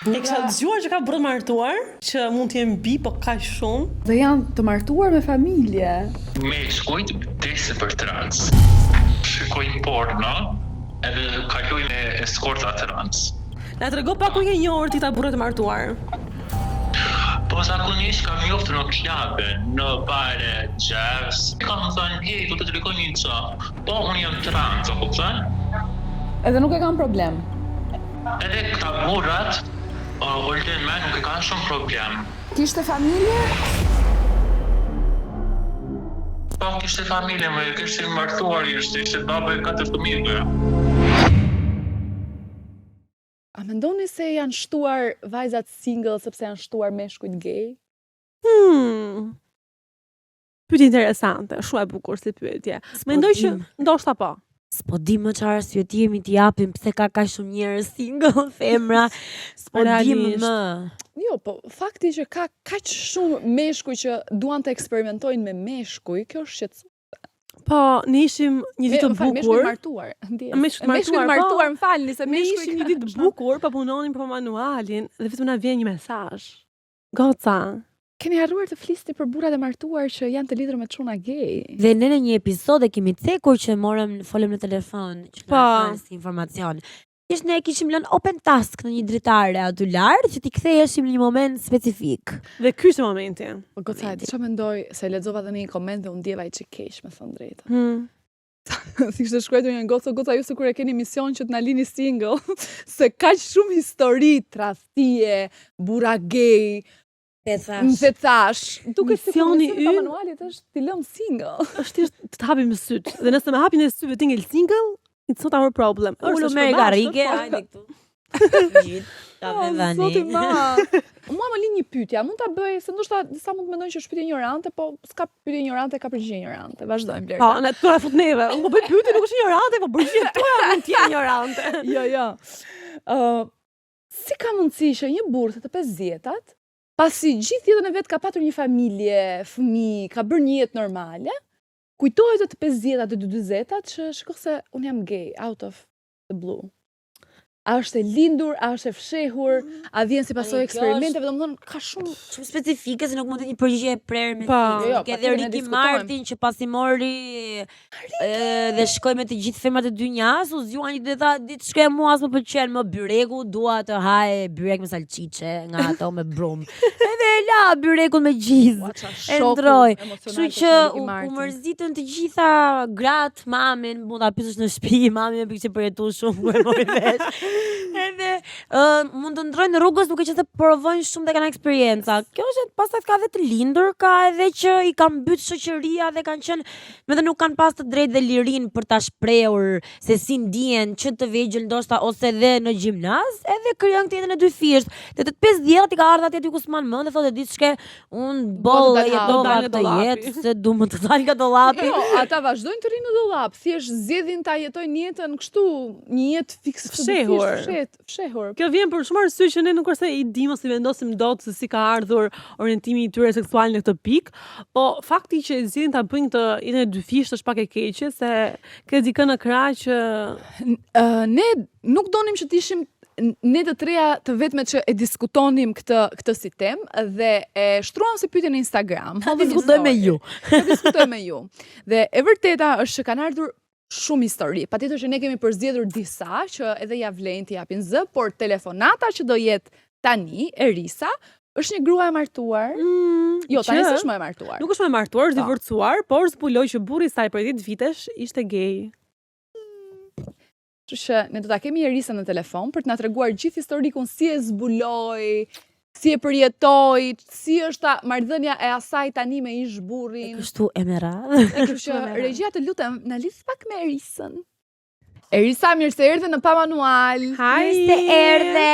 E kisha dëgjuar që ka burrë martuar, që mund të jenë bi, po kaq shumë. Dhe janë të martuar me familje. Me shkujt desi për trans. Shikoj porno, edhe kaloj me eskorta trans. Na trego pak ku je njohur ti ta burrë të martuar. Po zakonisht kam njoftë në klabe, në bare, jazz. Kam thënë, hey, do të tregoj një çë. Po, unë jam trans, apo kupton? Edhe nuk e kam problem. Edhe këta burrat, Olden me nuk e kanë shumë problem. Kishte familje? Po, kishte familje, më kishte martuar, ishte baba e 4 fëmijëve. A mendoni se janë shtuar vajzat single sepse janë shtuar meshkujt gay? Pyetje interesante, shumë e bukur si pyetje. Mendoj që ndoshta po. S'po di më çfarë arsye ti jemi t'i japim pse ka kaq shumë njerëz single femra. S'po di më. Jo, po fakti që ka kaq shumë meshkuj që duan të eksperimentojnë me meshkuj, kjo është shqetësues. Po, ne ishim një ditë të bukur. Meshkuj martuar. Meshkuj martuar, më falni se ne ishim një ditë të bukur, po punonim për manualin dhe vetëm na vjen një mesazh. Goca, keni harruar të flisni për burrat e martuar që janë të lidhur me çuna gay. Dhe ne në një episod e kemi cekur që folëm në telefon, që na kanë si informacion. Thjesht ne kishim lënë open task në një dritare aty lart që t'i ktheheshim në një moment specifik. Dhe ky është momenti. Po goca, çfarë mendoj se lexova edhe në një koment dhe u ndjeva i keq, me thënë drejtën. Si kishte shkruar një goca ju sikur e keni mision që t'na lini single, se kaq shumë histori tradhtie, burra gay. Më thash, duke misioni ynë manualit është t'i lëm single. Është të hapim syt. Dhe nëse më hapin syt vetë ngel single, it's not our problem. Ulo me garrige, hajde këtu. Zoti ma. Mua më lind një pyetje, mund ta bëj se ndoshta disa mund të mendojnë që është pyetje ignorante, po s'ka pyetje ignorante, ka përgjigje ignorante. Vazhdojmë Blerta. Po, ne tu na fut neve. Unë po bëj pyetje, nuk është ignorante, po përgjigje tua mund të jenë ignorante. Jo. Si ka mundësi që një burrë të 50-tat, pasi gjithë jetën e vet ka patur një familje, fëmijë, ka bërë një jetë normale, kujtohet të 50-tat e 40-tat që shikoj se unë jam gay, out of the blue. A është e lindur, a është e fshehur, a vjen si pasojë eksperimenteve, domethënë ka shumë specifike se nuk mund të një përgjigje e prerë me ti. Ke edhe Ricky Martin që pasi mori dhe shkoi me të gjithë femrat e dynjas, u zgjuan një ditë shkoi mua as më pëlqen më byregu, dua të haj byrek me salcice nga ato me brum. Edhe la byrekun me gjithë. E ndroi. Kështu që u mërzitën të gjitha gratë, mamin, mund ta pyesësh në shtëpi, mami më pikë përjetu shumë ku e mori vesh. Edhe mund të ndrojnë rrugës duke që të provojnë shumë dhe kanë eksperjenca. Kjo është pastaj ka edhe të lindur, ka edhe që i kanë mbyt shoqëria dhe kanë qenë, edhe nuk kanë pas të drejtë dhe lirinë për ta shprehur se si ndihen që të vegjël ndoshta ose edhe në gjimnaz, edhe krijojnë këtë jetën e dy fisht. Te të 50 i ka ardhur atje ku s'man mend dhe thotë diçka, un boll jetova këtë jetë se du më të dal nga dollapi. Jo, ata vazhdojnë të rinë në dollap, thjesht zgjedhin ta jetojnë jetën kështu, një jetë fikse fshehur. Kjo vjen për shumë arsye që ne nuk është se i dim ose vendosim dot se si ka ardhur orientimi i tyre seksual në këtë pikë, po fakti që zgjedhin ta bëjnë këtë jetën e dy fisht është pak e keqe se ka dikë në krah që ne nuk donim që të ishim ne të treja të vetmet që e diskutonim këtë si temë dhe e shtruam si pyetje në Instagram. Diskutoj me ju. Dhe e vërteta është që kanë ardhur shumë histori. Patjetër që ne kemi përzgjedhur disa që edhe ja vlen t'i japin zë, por telefonata që do jetë tani, Erisa, është një grua e martuar. Jo, tani s'është më e martuar. Nuk është më e martuar, është divorcuar, por zbuloi që burri i saj për 10 vitesh ishte gay. Kështu që ne do ta kemi Erisa në telefon për të na treguar gjithë historikun si e zbuloi, si e përjetoi, si është marrëdhënia e asaj tani me ish burrin. Kështu e merra. Kështu që regjia të lutem, na lidh pak me Erisën. Erisa, mirë se erdhe në Pa Manual. Mirë se erdhe.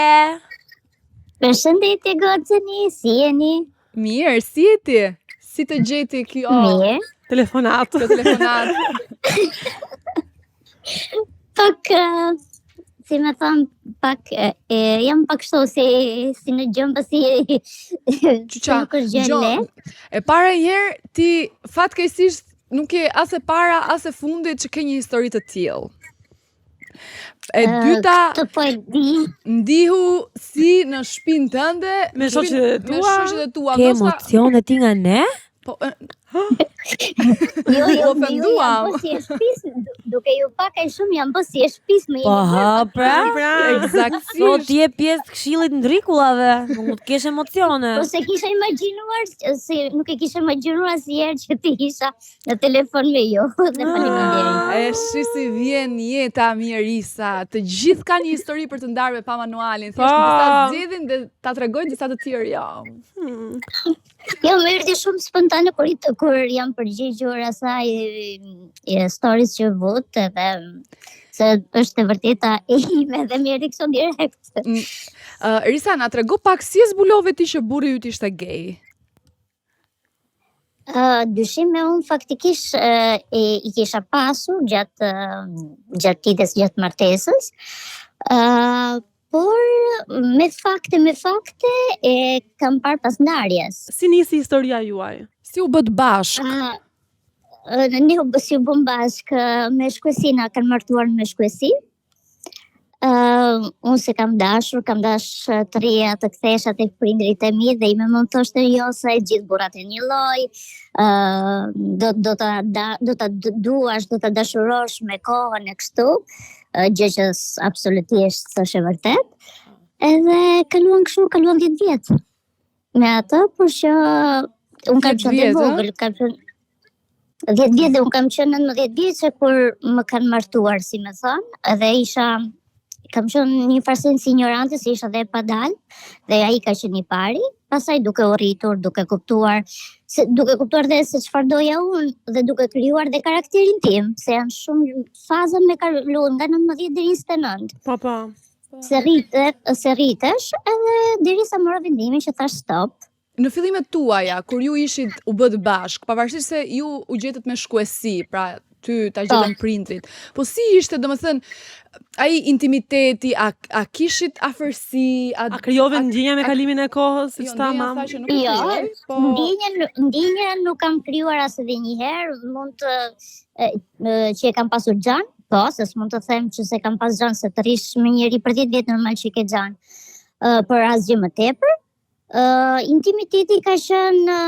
Përshëndetje gocëni, si jeni? Mirë, si je ti? Si të gjeti kjo? Mirë. Telefonat. Pak, si me thonë, pak, jam pak kështu si në gjëmbë, si nuk është gjë lehtë. E para njerë, ti fatkeqësisht nuk je as e para, as e fundit që ke një histori të tillë. E dyta, Këtë po e di. ndihu si në shtëpinë tënde Me shoqet e tua. Ke emocione ti nga ne? Po, Jo, ofenduam. jam po si e shtëpis, duke ju pa kaq shumë jam po si e shtëpis më Po ha, pra. Eksaktësisht. Sot je pjesë të këshillit ndrikullave, nuk të kesh emocione. Po se kisha imagjinuar, nuk e kisha imagjinuar asnjëherë që ti isha në telefon me ju. Dhe faleminderit. E shi si vjen jeta Mirisa. Të gjithë kanë një histori për të ndarë me pa manualin. Thjesht disa zgjedhin dhe ta tregojnë disa të tjerë jo. Jo, më erdhi shumë spontane kur jam përgjigjur asaj stories që vut edhe se është e vërteta e ime dhe më erdhi kështu direkt. Risa, na trego pak si e zbulove ti që burri yt ishte gay? Dyshime unë faktikisht i kisha pasur gjatë tidës gjatë martesës, por me fakte e kam parë pas ndarjes. Si nisi historia juaj? Si u bët bashk? Ne si u bëm bashk me shkuesina, kanë martuar me shkuesi. Unë se kam dash të reja të kthesha tek prindrit e mi dhe i me mund thoshte jo se gjithë burrat e një lloj, do ta duash, do ta dashurosh me kohën e kështu, gjë që absolutisht s'është e vërtet. Edhe kaluan 10 vjet. Me atë, por që unë kam qenë e vogël, 10 vjet dhe unë kam qenë 19 vjeçe kur më kanë martuar, si më thonë, edhe kam qenë një farsin si ignorante, se isha dhe e padal, dhe ai ka qenë i pari, pastaj duke u rritur, duke kuptuar dhe se çfarë doja unë dhe duke krijuar dhe karakterin tim, se janë shumë faza me kaluar nga 19 deri 29. Po. Se rritesh edhe derisa mora vendimin që thash stop. Në fillimet tuaja, kur ju ishit u bët bashk, pavarësisht se ju u gjetët me shkuesi, pra ty ta gjetën prindrit. Po si ishte, domethënë, ai intimiteti, a kishit afërsi, a krijove ndjenja me kalimin e kohës, siç ta mam? Jo, ndjenja nuk kam krijuar as edhe një herë, mund të që e kam pasur xhan, po, se s'mund të them që se kam pas xhan, se të rish me njëri për 10 vjet normal që ke xhan. Për asgjë më tepër. Intimiteti ka qenë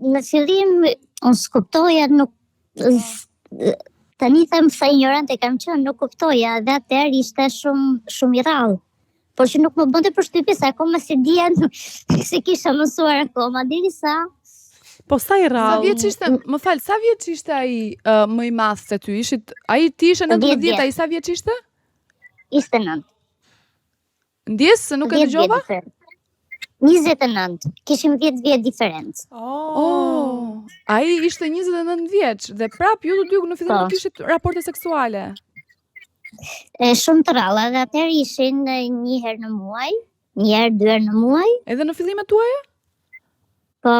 në fillim, unë s'kuptoja, tani them sa ignorante kam qenë, nuk kuptoja, dhe atëherë ishte shumë i rrallë. Por që nuk më bënte përshtypje se akoma se dija se kisha mësuar akoma, derisa. Po sa i rrallë? Sa vjeç ishte? Më fal, sa vjeç ishte ai më i madh se ty? Ai ti ishe 19, ai sa vjeç ishte? 29. Ndjes se nuk e dëgjova? 29, kishim 10 vjet diferencë. Ai ishte 29 vjeç dhe prap ju të dy në fillim nuk kishit raporte seksuale. Shumë të rralla, dhe atëherë ishin një herë në muaj, një herë, 2 herë në muaj. Edhe në fillimet tuaja? Po,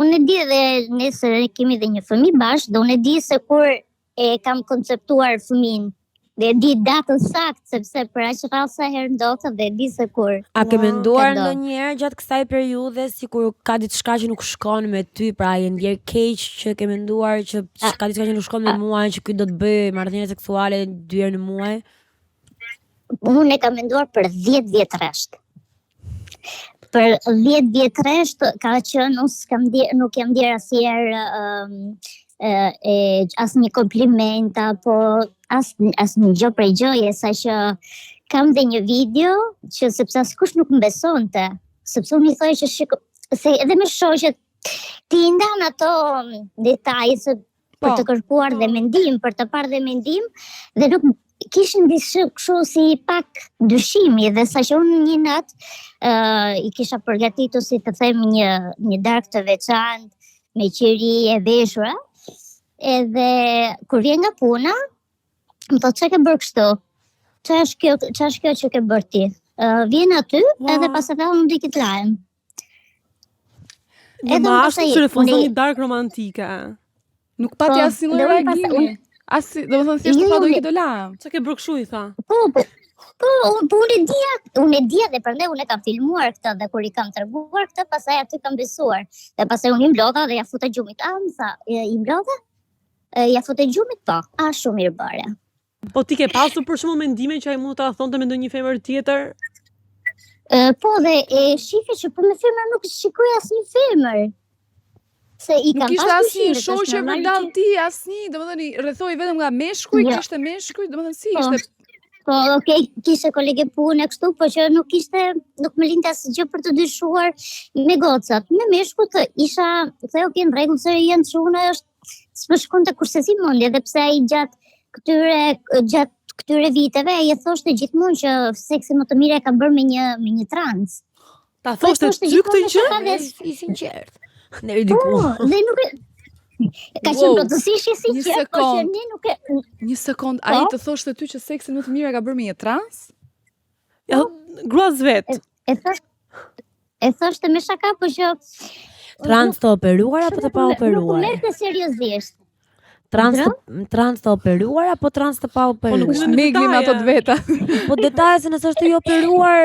unë e di dhe nëse kemi dhe një fëmijë bashkë, dhe unë e di se kur e kam konceptuar fëmin, dhe e di datën saktë, sepse për aq rrallë sa herë ndodhte dhe e di se kur. A ke menduar ndonjëherë gjatë kësaj periudhe sikur ka diçka që nuk shkon me ty, pra je ndjer keq që ke menduar që ka diçka që nuk shkon me mua, që ky do të bëj marrëdhënie seksuale 2 herë në muaj? Unë e kam menduar për 10 vjet rresht. Për 10 vjet rresht ka qenë nuk jam ndier asnjëherë asnjë kompliment apo asnjë gjë prej gjëje, saqë kam dhe një video që sepse askush nuk më besonte, sepse unë i thoj që se edhe me shoqet ti ndan ato detaje për të kërkuar dhe mendim, për të parë dhe mendim, dhe nuk kishin kështu si pak dyshimi, dhe saqë unë një natë i kisha përgatitur, si të them, një darkë të veçantë me qiri e veshura, edhe kur vjen nga puna, më thotë, çka ke bërë kështu? Ç'është kjo që ke bërë ti? Vjen aty, edhe pastaj unë ndikit lajm. Edhe më ashtu që refuzon një darkë romantike. Nuk pati asnjë lloj reagimi. Domethënë thjesht pa do ikë lajm. Çka ke bërë kështu, i tha? Po, unë e dia dhe prandaj unë e kam filmuar këtë, dhe kur i kam treguar këtë, pastaj aty kam besuar. Dhe pastaj unë i mblodha dhe ja futa gjumit. Më tha, i mblodha? Ja futa gjumit, po. Shumë mirë bëre. Po ti ke pasur për shembull mendime që ai mund ta thonte me ndonjë femër tjetër? Po dhe e shife që po me femër nuk shikoj asnjë femër. Se i kam Nuk ishte pas asnjë përshirë, shoqe vërdall ti, asnjë, domethënë i rrethoi vetëm nga meshkuj, kishte meshkuj, domethënë si ishte. Po, okej, kishte kolege pune kështu, po që nuk më linte asgjë për të dyshuar me gocat. Me meshkut isha, the ok, në rregull se janë çuna, është s'më shkonte kurse si mendje, edhe pse ai gjatë këtyre viteve ai e thoshte gjithmonë që seksi më të mirë e ka bërë me një trans. Ta thoshte ty këtë gjë? I sinqert. Deri diku. Dhe nuk ka qenë plotësisht i sinqert, po që ne nuk e... Një sekond, ai të thoshte ty që seksin më të mirë e ka bërë me një trans? Ja, gruas vet. E thoshte me shaka, po që trans të operuar apo të pa operuar? Nuk merrte seriozisht. Trans të operuar apo trans të pa operuar? Po nuk meglim ato të veta. Po detaje se nëse është i operuar,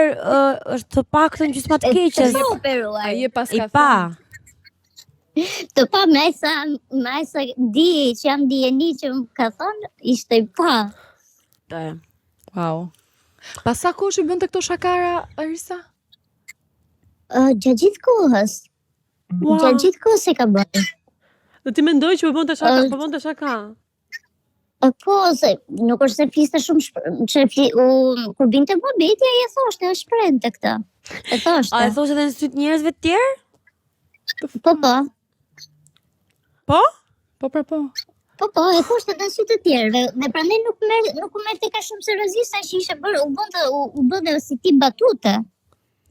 është të paktën gjysma të keqes. Të operuar. Ai e paska Të pa me sa di që jam dijeni që më ka thonë, ishte i pa. Wow. Pas sa kohë që bënte këto shakara, Arisa? Gjatë gjithë kohës. Gjatë gjithë kohës e ka bërë. Dhe ti mendoj që po bënte shaka? Po, se nuk është se fliste shumë kur binte mohabeti, ai e thoshte, është shprehte këtë. E thoshte. A e thoshte edhe në syt njerëzve të tjerë? Po. Po? Po. Po, e thoshte edhe në syt të tjerëve, dhe prandaj nuk u merrte ka shumë seriozisht, që ishte bërë, u bënte si tip batute.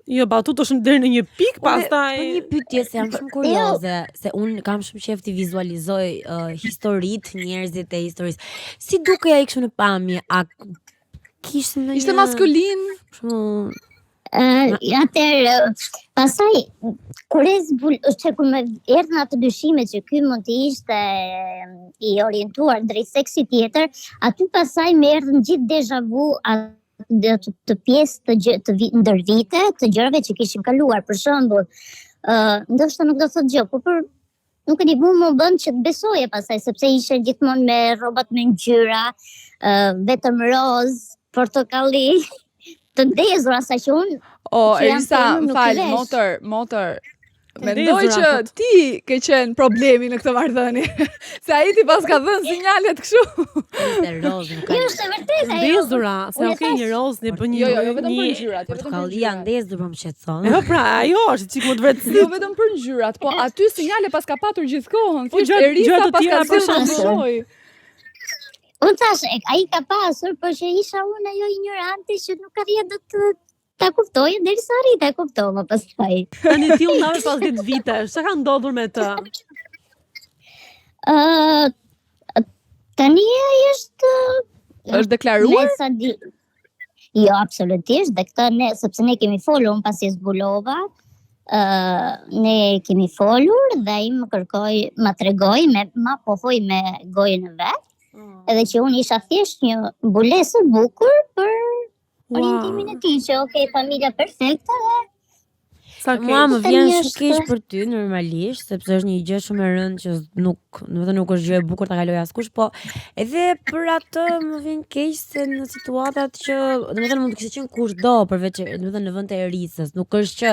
Jo, batut është deri në një pikë, pastaj... Për një pyetje se jam shumë kurioze, se unë kam shumë qejf të vizualizoj historitë, njerëzit e historisë. Si dukej ai kështu në pamje? A kishte ndonjë... Ishte maskulin? Atëherë, pastaj kur kur më erdhën ato dyshimet që ky mund të ishte i orientuar drejt seksit tjetër, aty pastaj më erdhën gjithë deja vu të pjesë të ndër vite, të gjërave që kishim kaluar, për shembull, ndoshta nuk do thotë gjë, por nuk e di, më bën që të besoje pastaj, sepse ishte gjithmonë me rrobat me ngjyra, vetëm roz, portokalli, të ndezura, sa që unë... Elisa, më falë, motor, mendoj që ti ke qenë problemi në këtë marrëdhënie. Se ai ti pas ka dhënë sinjalet kështu. Jo, është vërtet ajo. Ndezura, se okej, një roz, një bën një... Jo, vetëm për ngjyrat, portokallia ndezur, po më shqetëson. Jo, pra, ajo është çik më të vërtetë. Jo vetëm për ngjyrat, po aty sinjale pas ka patur gjithkohën. Thjesht Elisa pas ka thënë. Unë thash, ai ka pasur, por që isha unë ajo ignorante që nuk arrija do të ta kuptoj, derisa arrita e kuptova pastaj. Tani ti u nave pas 10 vitesh, çka ka ndodhur me të? Tani ai është deklaruar? Jo, absolutisht, dhe këtë sepse ne kemi folur, unë pasi zbulova, ne kemi folur dhe ai më kërkoi, ma tregoi, ma pohoi me gojën e vet. Edhe që unë isha thjesht një mbulesë e bukur për orientimin e tij, që okay, familja perfekte dhe mua më vjen shumë keq për ty normalisht, sepse është një gjë shumë e rëndë që nuk është gjë e bukur ta kaloj askush, po edhe për atë më vjen keq se në situatat që, domethënë mund të kishte qenë kushdo përveç, domethënë në vend të Erisës, nuk është që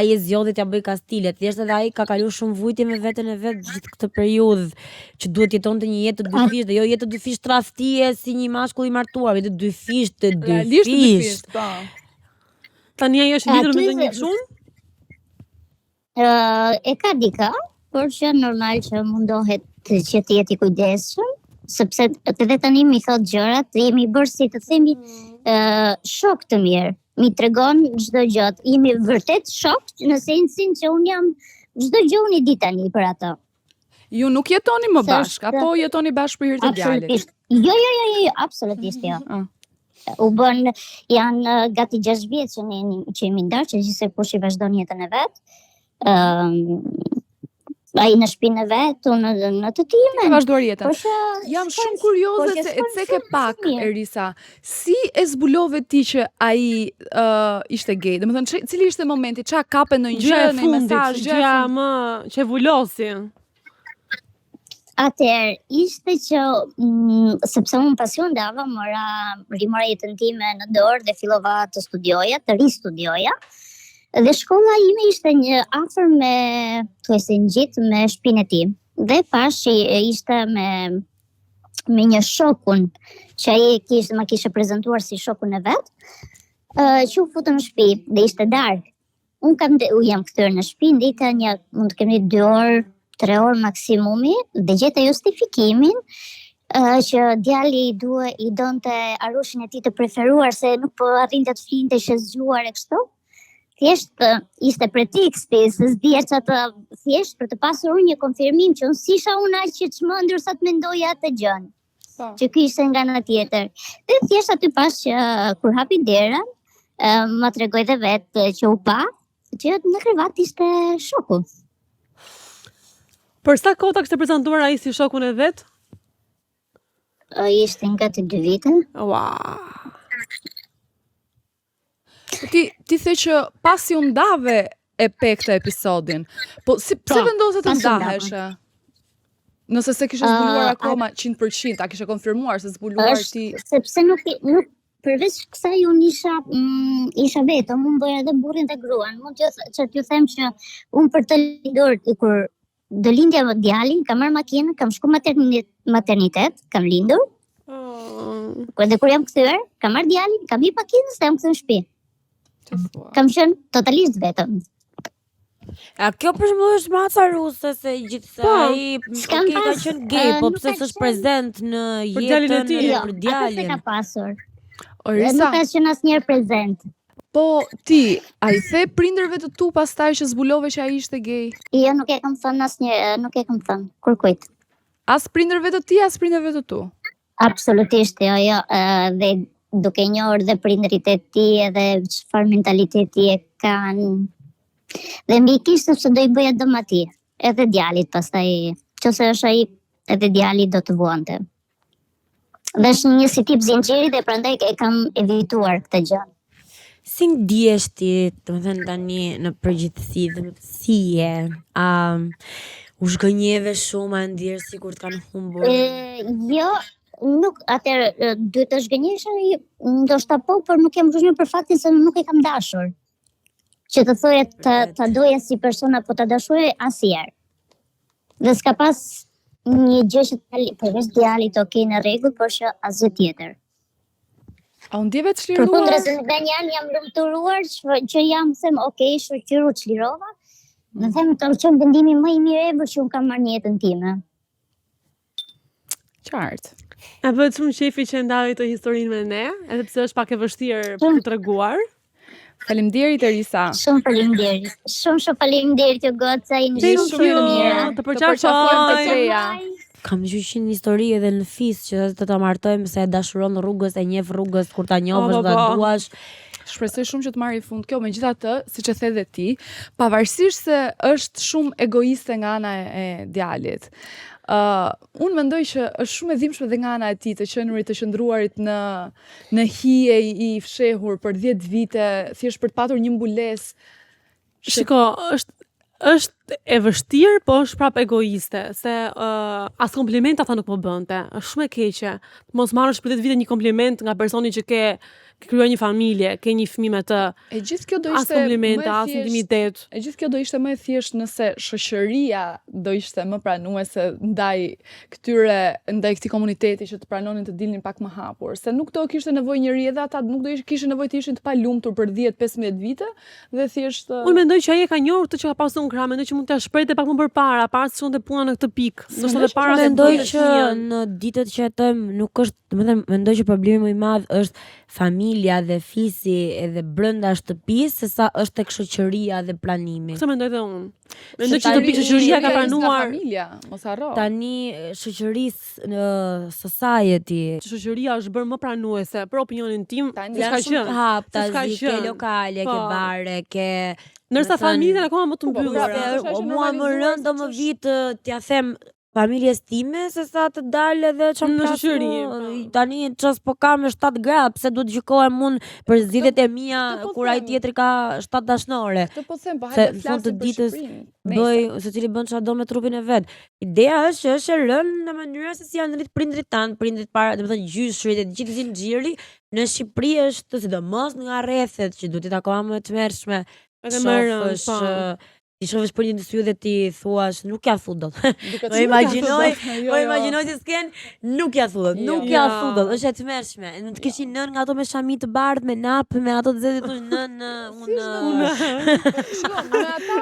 ai e zgjodhi t'ia bëj kastile, thjesht edhe ai ka kaluar shumë vujtje me veten e vet gjithë këtë periudhë që duhet jetonte një jetë të dyfish, dhe jo jetë të dyfish tradhtie si një mashkull i martuar, jetë dyfish të dyfish. Tani ai është lidhur me ndonjë çun? E ka dika, por që normal që mundohet që të jeti kujdesshëm, sepse edhe tani mi thot gjërat, jemi bërë si të themi shok të mirë, mi tregon çdo gjë, jemi vërtet shok në sensin që unë jam çdo gjë unë i di tani për atë. Ju nuk jetoni më bashk, apo jetoni bashkë për hir të djalit? Jo, absolutisht jo. U bën, janë gati 6 vjet që jemi ndarë, që gjithse kush i vazhdon jetën e vet. Ai në shtëpinë e vet, unë në të timen. Vazhduar jetën. Jam shumë kurioze se e ceke pak, Erisa. Si e zbulove ti që ai ishte gay? Domethënë, cili ishte momenti? Ç'a kape në një gjë, në një mesazh, gjëja më që vulosi? Atëherë, ishte që sepse unë pasion dava, rimora jetën time në dorë dhe fillova të studioja, të ristudioja. Dhe shkolla ime ishte një afër me, thuajse ngjit me shtëpinë e tij. Dhe pash që ishte me një shokun që ai ma kishte prezantuar si shokun e vet, që u futën në shtëpi dhe ishte darkë. U jam kthyer në shtëpi, ndite mund të kemi 2 orë, 3 orë maksimumi, dhe gjeta justifikimin që djali i donte arushin e tij të preferuar se nuk po arrinte të flinte, ishte zgjuar e kështu. Thjesht ishte preteksti, se s'dija çatë, thjesht për të pasur unë një konfirmim që unë s'isha unë aq që çmendur sa të mendoja atë gjën. Që ky ishte nga ana tjetër. Dhe thjesht aty pas që kur hapi derën, ma tregoi dhe vetë që u pa, që në krevat ishte shoku. Për sa kohë ta kishte prezantuar ai si shokun e vet? Ishte nga të 2 vite. Wow. Ti the që pasi u ndave e pe këtë episodin, po pse vendose të ndahesh? Nëse se kishe zbuluar akoma 100%, a kishe konfirmuar se zbuluar ti? Sepse nuk përveç kësaj unë isha vetëm, unë bëja edhe burrin dhe gruan. Mund që t'ju them që unë për të lindur, kur do lindja më djalin, kam marrë makinën, kam shku maternitet, kam lindur. Dhe kur jam kthyer, kam marrë djalin, kam hip makinës dhe jam kthyer në shtëpi. Kam qenë totalisht vetëm. A kjo për shembull është maca ruse se gjithsej ka qenë gay, po pse s'është prezent në jetën e tij për djalin? Atë ka pasur. Orisa, nuk ka qenë asnjëherë prezent. Po ti, a i the prindërve të tu pastaj që zbulove që ai ishte gay? Jo, nuk e kam thënë asnjëherë, nuk e kam thënë kërkujt. As prindërve të ti, as prindërve të tu? Absolutisht, jo, dhe duke njohur dhe prindërit e tij edhe çfarë mentaliteti e kanë. Dhe mbi kishte se do i bëja dëm atij, edhe djalit pastaj, nëse është ai, edhe djali do të vuante. Dhe është një si tip zinxhiri dhe prandaj e kam evituar këtë gjë. Si ndihesh ti, domethënë tani në përgjithësi dhe në si je? U zgënjeve shumë, a ndihesh sikur të kanë humbur? Jo, nuk, atëherë duhet të zgënjesh, ndoshta po, por nuk jam zgënjur për faktin se nuk e kam dashur. Që të thoje ta doja si person apo ta dashuroje asnjëherë. Dhe s'ka pas një gjë që përveç djalit, okej, në rregull, por që asgjë tjetër. A unë ndjeve të çliruar? Përkundër se nga një anë jam lumturuar që jam them, okej, shoqëru çlirova. Dhe them të qenë vendimi më i mirë ebër që unë kam marrë në jetën time. Qartë. E bëhet shumë qefi që ndaj të historinë me ne, edhe pse është pak e vështirë për të treguar. Faleminderit Erisa. Shumë faleminderit. Shumë faleminderit ju goca, jeni shumë të mira. Të përqafoj. Kam gjyqin një histori edhe në fis që të ta martojmë se e dashuron rrugës, e njeh rrugës kur ta njohësh dhe duash. Shpresoj shumë që të marrë i fund kjo, megjithatë, siç e the dhe ti, pavarësisht se është shumë egoiste nga ana e djalit. Unë mendoj që është shumë e dhimbshme dhe nga ana e tij të qenurit të qëndruarit në hije i fshehur për 10 vite, thjesht për të patur një mbulesë. Shiko, është e vështirë, po është prap egoiste, se as komplimenta ata nuk më bënte. Është shumë e keqe. Mos marrësh për 10 vite një kompliment nga personi që ke krijuar një familje, ke një fëmijë me të. E gjithë kjo do ishte as komplimenta, as intimitet. E gjithë kjo do ishte më e thjesht nëse shoqëria do ishte më pranuese ndaj këtij komuniteti që të pranonin të dilnin pak më hapur, se nuk do kishte nevojë njëri edhe ata nuk do kishin nevojë të ishin të palumtur për 10-15 vite dhe thjesht Unë mendoj që ai e ka njohur këtë që ka pasur krah, mendoj që mund t'ia shprehte pak më përpara, para se shkonte puna në këtë pikë. Ndoshta edhe para se mendoj që në ditët që jetojmë nuk është, domethënë mendoj që problemi më i madh është familja dhe fisi edhe brenda shtëpisë, sesa është tek shoqëria dhe planimi. Këtë mendoj edhe unë. Mendoj që të shoqëria ka pranuar familja, mos harro. Tani shoqërisë në society. Shoqëria është bërë më pranuese për opinionin tim. S'ka qenë hap tash, ke lokale, ke bare, ke ndërsa familjen akoma më të mbyllur. Mua më rënd do më vit t'ja them familjes time se sa të dalë edhe çam Në plas. shoqëri, Tani ças po kam me 7 gra, pse duhet gjykohem unë për zgjidhjet e mia po kur ai them. tjetri ka 7 dashnore. Të po them, po Se hajde në fund të flasim për ditës Shqipërinë. Bëj secili bën çfarë do me trupin e vet. Ideja është që është e rënë në mënyrë se si janë rrit prindrit tanë, prindrit para, domethënë gjyshrit e gjithë zinxhiri në Shqipëri është sidomos nga rrethet që duhet të akoma më të mërshme. edhe më rënd, Shofësh, ti shofësh prindin të sy dhe ti thuash nuk ja thu dot. Duket Po si imagjinoj, jo, po jo. imagjinoj se s'ken nuk ja thu dot, nuk Jo. ja thu dot, është e tmerrshme. Nuk të kishin nën nga ato me shami të bardhë, me nap, me ato të zezë thonë unë. Shko, me ata...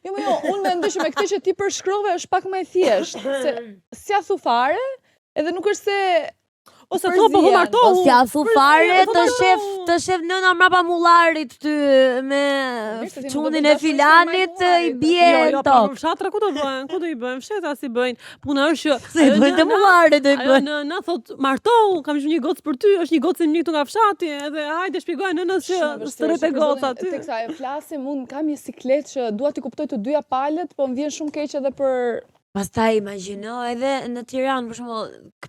Jo, unë mendoj që me këtë që ti përshkrove është pak më e thjeshtë, se s'ja thu fare, edhe nuk është se... Ose thua po Përzien. humartohu. Po s'ja thu fare po të shef nëna mrapa mullarit ty me se ti nuk do çunin të e dashurisë filanit me i mullarit. bie Jo, në jo, pa tokë. fshatra ku do bëjnë? Ku do i bëjnë? Fsheta si bëjnë. Puna është që Se i bëjnë të mullarit do i Ajo bëjnë. nëna thot martohu, kam shumë një gocë për ty, është një gocë e mirë këtu nga fshati, edhe hajde shpjegoj nënës që stërret e goca aty. Teksa e flasim, unë kam një siklet që dua t'i kuptoj të dyja palët, po më vjen shumë keq edhe për... Pastaj imagjino edhe në Tiranë për shembull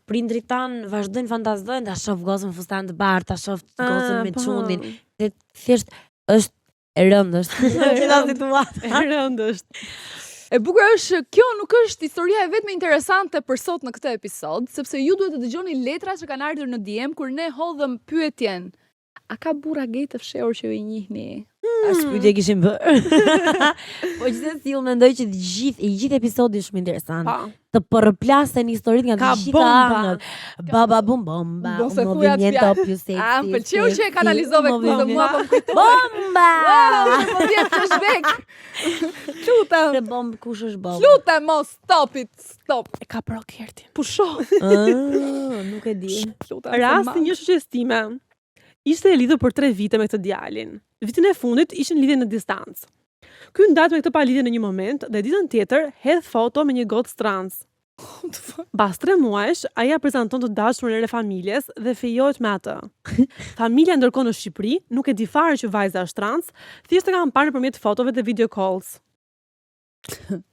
prindrit tan vazhdojnë fantazojnë ta shoh gocën me fustan të bardhë, ta shoh gocën me çunin. Dhe thjesht është e rëndë është. Çfarë situatë? E rëndë është. E bukur është kjo nuk është historia e vetme interesante për sot në këtë episod, sepse ju duhet të dëgjoni letra që kanë ardhur në DM kur ne hodhëm pyetjen. A ka burra gay të fshehur që ju i njihni? As pyetje kishim bërë. Po gjithsesi unë mendoj që i gjithë episodi është shumë interesant. Pa. Të përplasen historitë nga Ka të gjitha bomba. anët. Baba bum bomba, Do se un thuja movimiento t'fja- più sexy. A, më pëlqeu që e kanalizove këtë dhe mua po më kujtoi. Bomba! Po vjen flashback. Lutem. Se bomb kush është bomb? Lutem mos stop. E ka pro Kertin. Pusho. Nuk e di. Lutem. Rasti një shoqes time ishte e lidhur për 3 vite me këtë djalin. Vitin e fundit ishin lidhje në distancë. Ky ndat me këtë palidhje në një moment dhe ditën tjetër hedh foto me një gocë trans. Pas 3 muajsh, aja prezanton të dashurën e re familjes dhe fejohet me atë. Familja ndërkohë në Shqipëri nuk e di fare që vajza është trans, thjesht e kanë parë nëpërmjet fotove dhe video calls.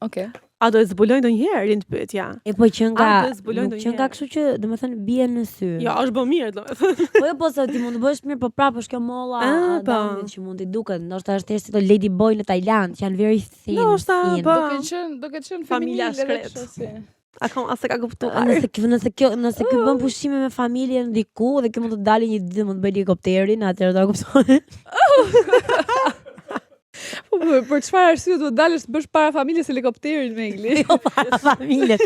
Okej. A do e zbulojnë ndonjëherë rind pyetja? E po që nga A, do e zbulojnë nuk që nga ndonjëherë. kështu që domethënë bie në sy. Jo, është bë mirë, domethënë. Po jo po se ti mund të bësh mirë, po prapë është kjo molla Po. Downit që mund t'i duket. Ndoshta është thjesht si të Lady Boy në Tajland, që janë very thin. Ndoshta, thin. po. Do ke qenë Familja feminile dhe shkret. kështu si. Akoma as e ka kuptuar. Nëse ky bën pushime me familjen diku dhe kjo mund të dalë një ditë mund të bëj helikopterin, atëherë do ta kuptoj. Po për çfarë arsye duhet dalësh të bësh para familjes helikopterin me Ingli? Jo para familjes.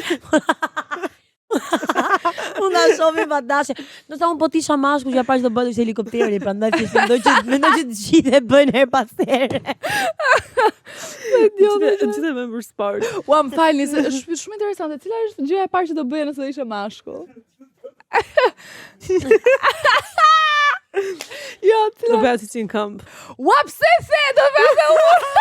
Unë na shohim pa dashje. Nëse unë po tisha mashkull që ja pash do bëj helikopteri, prandaj thjesht mendoj që të gjithë e bëjnë her pas here. Gjithë me për sport. Ua, më falni, se është shumë interesante. Cila është gjëja e parë që do bëje nëse do ishe mashkull? Jo, Do cila? bëja si që në këmbë. Ua, pse se do bëhe unë?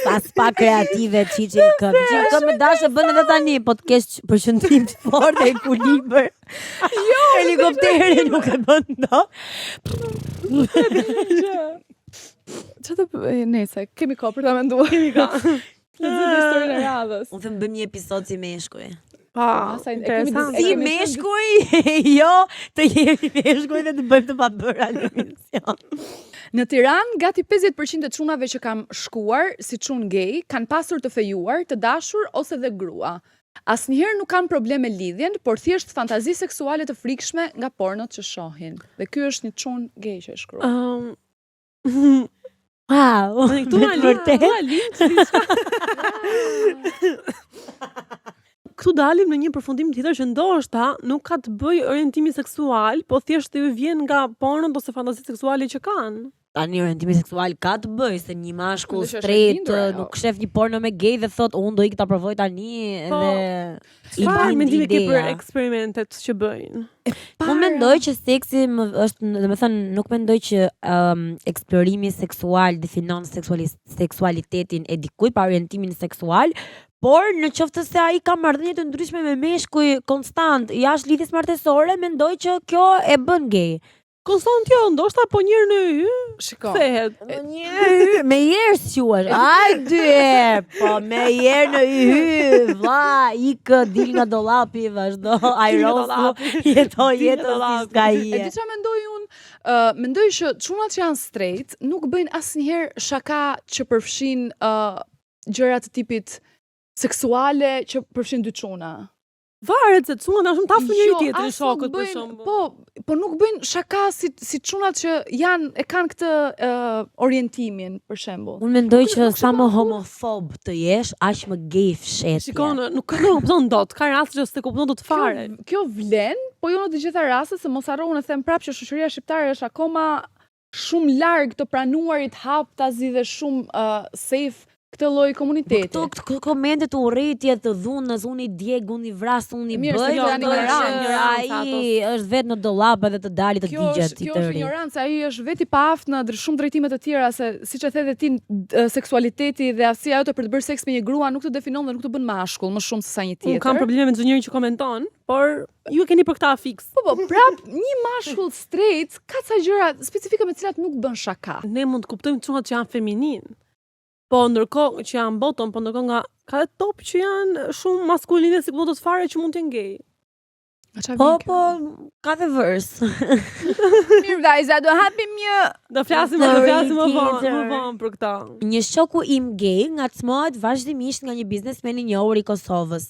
Pas pa kreative Çiçi Këm. Çiçi Këm me dashje bën edhe tani, po të kesh përqendrim të fortë e ekuilibër. Jo, helikopteri nuk e bën dot. Që të bëhe? Nese, kemi ko për ta menduar. Kemi ko. Lexojmë historinë e radhës. Unë them bëjmë një episod si meshkuj. Pa, sa- e kemi interesant. E Si kemi meshkuj, jo, të jemi meshkuj dhe të bëjmë të pabëra në emision. Në Tiranë, gati 50% e çunave që kam shkuar, si çun gay, kanë pasur të fejuar, të dashur ose dhe grua. Asnjëherë nuk kanë problem me lidhjen, por thjesht fantazi seksuale të frikshme nga pornot që shohin. Dhe ky është një çun gay që e shkruan. Wow, Këtu na Këtu dalim në një përfundim tjetër që ndoshta nuk ka të bëjë orientimi seksual, po thjesht ju vjen nga pornot ose fantazitë seksuale që kanë. Tani orientimi seksual ka të bëj se një mashkull Ndështë është e straight lindur, ajo. nuk shef një porno me gay dhe thot unë do ik ta provoj tani Po, edhe Çfarë mendimi ke për ideja. eksperimentet që bëjnë? Unë mendoj që seksi është, domethënë nuk mendoj që eksplorimi seksual definon seksualitetin e dikujt pa orientimin seksual, por në qoftë se ai ka marrëdhënie të ndryshme me meshkuj konstant jashtë lidhjes martësore, mendoj që kjo e bën gay. Konstant jo, ndoshta po njërë në hy, Shiko. kthehet. Me herë s'quash. Ai 2 herë. Po me herë në hy, vlla, ikë dil nga dollapi, vazhdo. Ai rostu, jeto jetën si s'ka E hije. di çfarë mendoj unë? Mendoj që çunat që janë straight nuk bëjnë asnjëherë shaka që përfshin gjëra të tipit seksuale që përfshin dy çuna. Varet se çunat janë shumë tafë njëri tjetrin as shokët nuk për bëjnë- shembull. Po nuk bëjnë shaka si çunat që kanë këtë orientimin për shembull. Unë mendoj që Nuk sa është më pa homofob të jesh, aq më gay fshetje. Shikon, nuk kupton dot, ka raste që s'e kupton dot fare. Kjo vlen, po jo në të gjitha rastet, se mos harro unë them prapë që shoqëria shqiptare është akoma shumë larg të pranuarit haptazi dhe shumë safe këtë lloj komuniteti. Këto komente të urrëtie të dhunës, unë i djeg, unë i vras, unë i Mirë, bëj, se kjo janë ignorancë, ai është vetë në dollap edhe të dalit të Kjo digjet është i tëri. ignorancë, ai është veti pa aftë në shumë drejtime të tjera, se siç e the dhe ti, seksualiteti dhe aftësia jote për të bërë seks me një grua nuk të definon dhe nuk të bën mashkull më shumë se sa një tjetër. Unë kam probleme me çdo njeri që komenton, por ju e keni për këta fiks. Po, prap një mashkull straight ka ca gjëra specifike me të cilat nuk bën shaka. Ne mund të kuptojmë çunat që janë feminin. Po ndërkohë që janë bottom, po ndërkohë nga ka dhe top që janë shumë maskuline si kupton të fare që mund të jenë gay. Po, ka dhe vërs. Mirë vajza, do hapim një Do flasim më vonë për këta. Një shoku im gay ngacmohet vazhdimisht nga një biznesmen i njohur i Kosovës.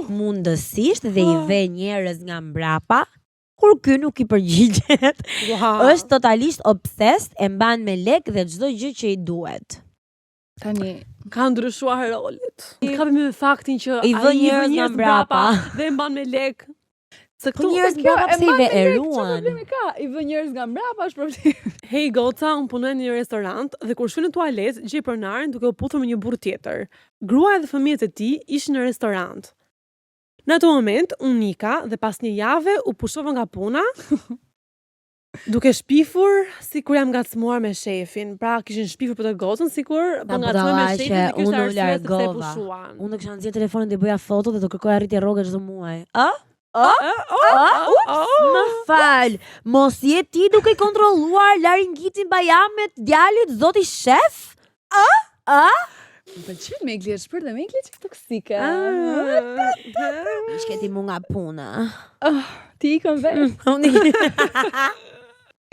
Mundësisht dhe i ve njerëz nga mbrapa, kur ky nuk i përgjigjet. Është totalisht obsessed, e mban me lek dhe çdo gjë që i duhet. Tani Ka ndryshuar rolet. Ka me faktin që I vë njerëz nga mbrapa dhe mban me lek. Se Po njerëz mbrapa pse i ve eruan. problemi ka? I vë njerëz nga mbrapa është problem. Hey goca, unë punoj në një restorant dhe kur shkoj në tualet, gjej pronarin duke u puthur me një burr tjetër. Gruaja dhe fëmijët e tij ishin në restorant. Në atë moment, unë nika dhe pas një jave u pushova nga puna, duke shpifur sikur jam ngacmuar me shefin. Pra kishin shpifur për të gocën sikur po ngacmuar me shefin dhe kishte arsye sepse e pushuan. Unë kisha nxjerr telefonin dhe bëja foto dhe të kërkoja rritje rroge çdo muaj. Më fal, mos je ti duke i kontrolluar laringitin bajamet djalit zoti shef? Më pëlqen Megli, është shpër dhe Megli që toksike. Shketi mu nga puna. Ti ikën vetë.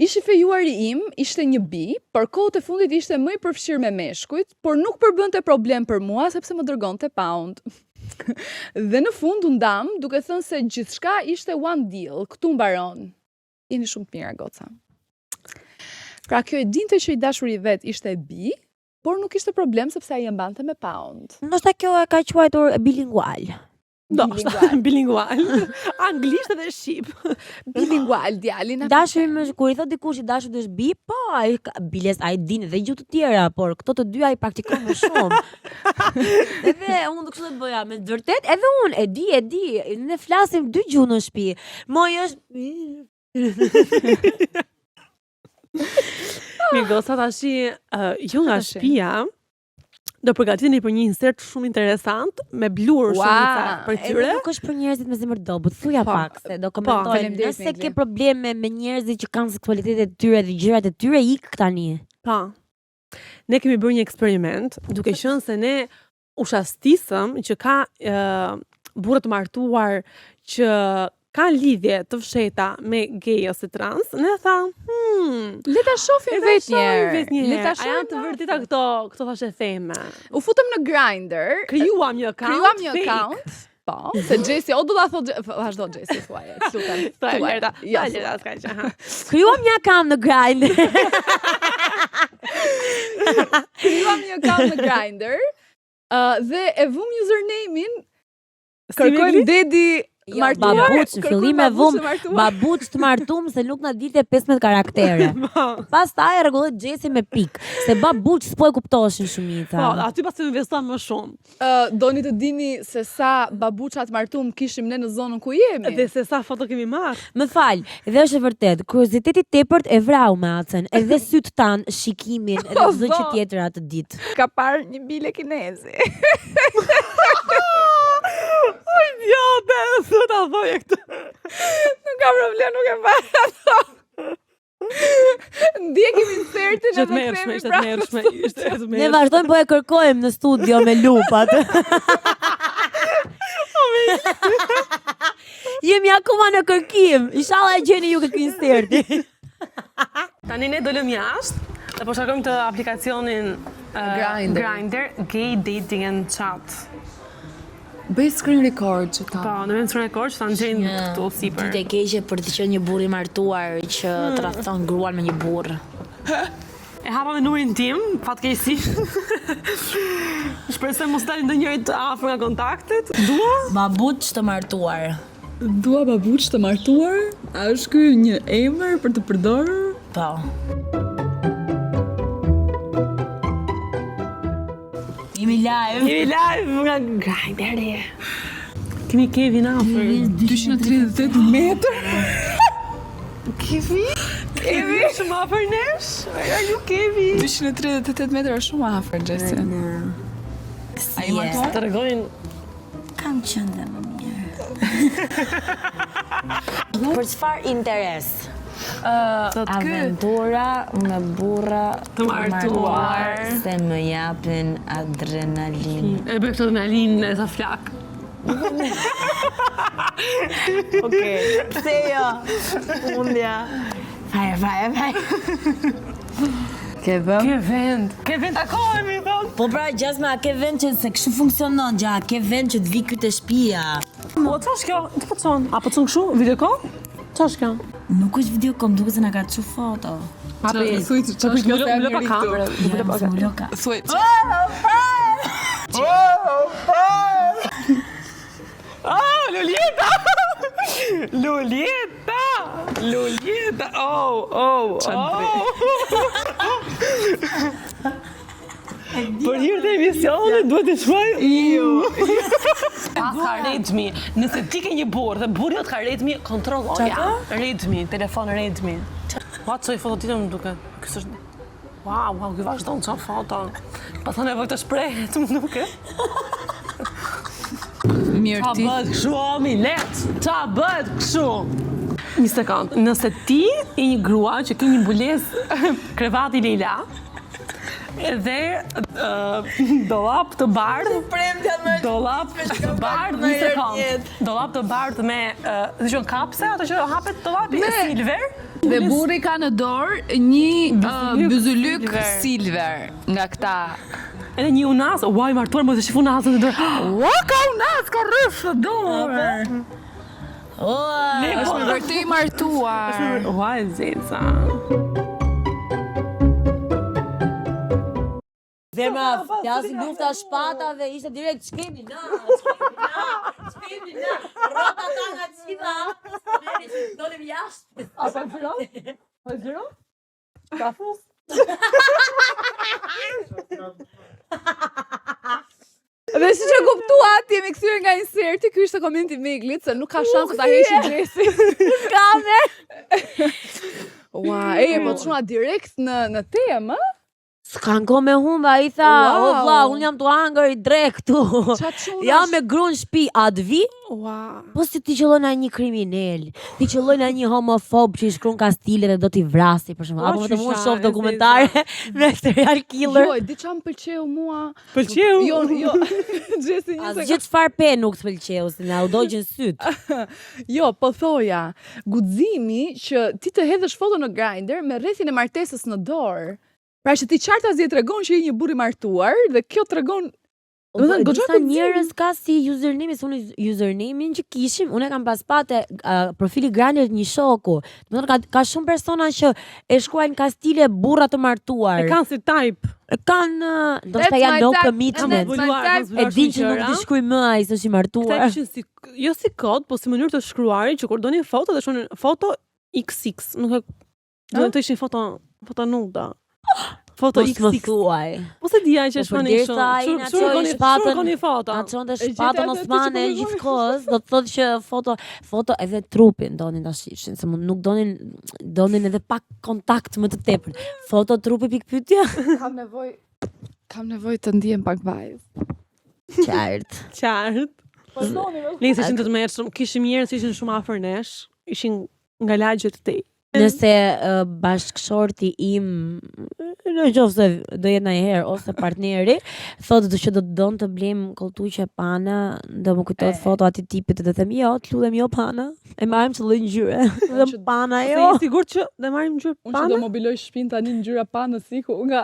Ishi fejuari im ishte një bi, për kohët e fundit ishte më i përfshirë me meshkujt, por nuk përbënte problem për mua sepse më dërgonte pound. Dhe në fund u ndam, duke thënë se gjithçka ishte one deal, këtu mbaron. Jeni shumë të mira goca. Pra kjo e dinte që i dashuri vet ishte bi, por nuk ishte problem sepse ai e mbante me pound. Ndoshta kjo e ka quajtur bilingual. Bilingual. Anglisht edhe shqip. Bilingual djali na. Dashuri më kur i thot dikush i dashur është bi, po ai biles ai din edhe gjuhë të tjera, por këto të dy ai praktikon më shumë. Edhe unë do kështu të bëja me të vërtet, edhe unë e di, ne flasim dy gjuhë në shtëpi. Moj është Mi goca tashi, ju nga shtëpia do përgatiteni për një insert shumë interesant me blur shumë për tyre. Nuk është për njerëzit me zemër dobët, thuja pak se do komentojmë. Nëse ke probleme me njerëzit që kanë seksualitetet e tyre dhe gjërat e tyre, ik tani. Pa. Ne kemi bërë një eksperiment, duke qenë se ne u shastisëm që ka burrë të martuar që kanë lidhje të fshehta me gay ose trans, ne tha, le ta shohim vetë një herë. Le ta shohim. A janë të vërteta këto thashë theme. U futëm në Grindr, krijuam një account. Po, se Jesi, o do ta thotë, vazhdo Jesi thuaje. Krijuam një account në Grindr. Krijuam një account në Grindr, dhe e vëm username-in, kërkojmë dedi babuç, në fillim e vum babuç të martum se nuk na dilte 15 karaktere. Pastaj e rregulloi Jesi me pik, se babuç s'po e kuptoshin shumica. Po, aty pas të investuan më shumë. Doni të dini se sa babuçat martum kishim ne në zonën ku jemi? Dhe se sa foto kemi marrë. Më fal, dhe është e vërtet, kurioziteti tepërt e vrau me acën, edhe syt tan, shikimin, edhe çdo gjë tjetër atë ditë. Ka parë një bile kinezi. Idiote, sot a thoje këtë. Nuk ka problem, nuk e parë ato. Ndjekim insertin Ishte të mërshme, ishte të mërshme, ishte të mërshme. Ne vazhdojmë po e kërkojmë në studio me lupat. Jemi akoma në kërkim. Inshallah e gjeni ju këtë inserti. Tani ne dolëm jashtë dhe po shkarkojmë të aplikacionin Grindr, Gay Dating and Chat. Bëj screen record që ta. Po, në vend screen record që ta nxjejnë këtu sipër. Ditë e keqe për të qenë një burr i martuar që tradhton gruan me një burr. E hapa me numrin tim, fatkeqësisht. Shpresoj mos dalin ndonjëri të afër nga kontaktet. Dua Babuç të martuar. Dua babuç të martuar? A është ky një emër për të përdorur? Po. Jemi live nga Grindr. Kemi Kevin afër. 238 metër? Kevin shumë afër nesh? Are you Kevin? 238 metër është shumë afër, Jesse. A i martuar? Të regojnë Kam qenë dhe më mirë. Për çfarë interes? Aventura me burra të martuar. Se më japin adrenalin. E bëj këtë adrenalinë e sa flak. Okej. Pse jo? Undja. Vaj. Ke vend? Ke vend takohemi, thonë. Po pra, Gjasma, a ke vend që se kështu funksionon, gja, a ke vend që të vi këtë shtëpia? Po, qa është kjo? Të po qonë? A po qonë këshu? Video call? Qa është kjo? Nuk është video kom, duke se na ka çu foto. Hapi, thuj që është kjo se Më lë pa kamerë. Loka. Thuj. Lolieta! Për hir të emisionit duhet të shkoj. Ka ritmi. Nëse ti ke një burr dhe burri jot ka ritmi, kontrolloja. Ritmi, telefon ritmi. Ua, çoj foto tjetër më duket. Ky është Wow, ky vazhdon çfarë foto. Pastaj nevojë të shprehet, më duket. Mirë Ta ti. bëhet kështu, omi, let! Ta bëhet kështu! Një sekund, nëse ti i një grua që ke një mbulesë krevati Leila, edhe dollap të bardhë, dollap të bardhë, një sekund, dollap të bardhë me, si qënë kapse, ato që hapet dollapi silver, Dhe burri ka në dorë një byzylyk silver nga këta. edhe një unas, uaj, martuar, mos e shif unasën në dorë. Ua, ka unas, ka rrëf në dorë! Është me vërtet martuar. Uaj, zeca. Zemra, fjasi lufta shpatave, ishte direkt shkemi na, rrota ta nga qita, dolim jashtë. A pa zero? Pa zero? Ka fus? Dhe si që kuptua, ti jemi kthyer nga inserti, ky ishte komenti i Meglit, se nuk ka shanse ta heqë Gjesi. Kamer! Ua, po të shuma direkt në temë, ë? S'kan ko me humba, i tha, Wow. o vlla, unë jam të hangër i drek tu. Qa çuna? Jam me gruan shtëpi, a të vi? Ua. Po si ti qëllon a një kriminel, ti qëllon a një homofob që i shkruan kastile dhe do t'i vrasi, për shumë, apo vetëm unë shoh dokumentare me serial killer. Jo, di qa më pëlqeu mua. Pëlqeu? Jo, Gjesi një Asgjë çfarë pe nuk të pëlqeu, se na u dogjën syt. Jo, po thoja, guximi që ti të hedhësh foto në Grindr me rrethin e martesës në dorë. Pra që ti qartazi e tregon që je një burr i martuar dhe kjo tregon Disa njerëz ka si username, se unë usernamein që kishim, unë e kam pas pate profili Grindr një shoku. Do të thonë ka shumë persona që e shkruajnë kastile burra të martuar. E kanë si type. Kanë, do të janë no commitment. E din që nuk di shkruaj më ai se është i martuar. Këta kishin si, jo si kod, po si mënyrë të shkruarit që kur doni foto dhe shonin foto XX, nuk e do të ishin foto nuda. Foto XX. Po se dija që shkoni shumë. Shkoni foto. Na çonte shpatën Osmane gjithkohës, do të thotë që foto edhe trupin donin ta shishin, se nuk donin edhe pak kontakt më të tepërt. Foto trupi pikë pyetje. Kam nevojë të ndihem pak vajzë. Qartë. Nisë ishin të mërshëm, kishim njerëz që ishin shumë afër nesh, ishin nga lagjet të tej. Nëse bashkëshorti im, në qoftë se do jetë ndonjëherë ose partneri, thotë që do të don të blejmë koltuqe pana, do më kujtohet foto atij tipit dhe them jo, të lutem jo pana. E marrim të lloj ngjyre. Do pana jo. Je sigurt që do marrim ngjyrë pana? Unë që do mobiloj shtëpinë tani në ngjyra panës iku nga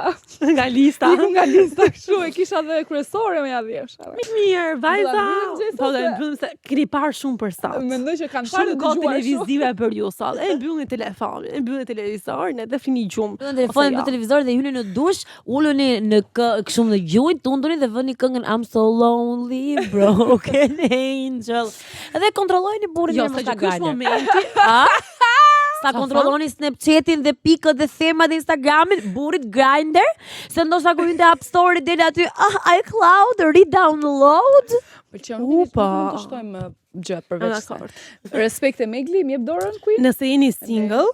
lista. Iku nga lista kështu e kisha dhe kryesore me ja dhjesh. Mirë, vajza. Po do të mbyllim se keni parë shumë për sot. Mendoj që kanë parë shumë kohë televizive për ju sot. E mbyllni telefonin, e mbyllni televizorin, edhe fini gjumë. Telefonin në televizor dhe hyni në dush, uluni në kështu në gjuj, tunduni dhe vëni këngën I'm so lonely, broken angel. Edhe kontrollojeni burrin me mos ta ky momenti. Sa kontrolloni Snapchatin dhe pikët dhe themat e Instagramin, burrit Grindr, se ndoshta kur hyn te App Store del aty, iCloud, re-download. Pëlqen më të shtojmë gjë përveç. Respekt e Megli, më jep dorën Queen. Nëse jeni single,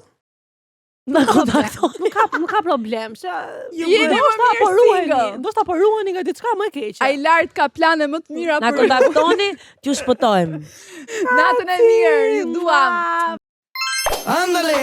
nuk ka problem. Do ta poruani nga diçka më e keqe. Ai lart ka plane më të mira për. Na kontaktoni, t'ju shpëtojmë. Natën e mirë, ju duam. Ándale.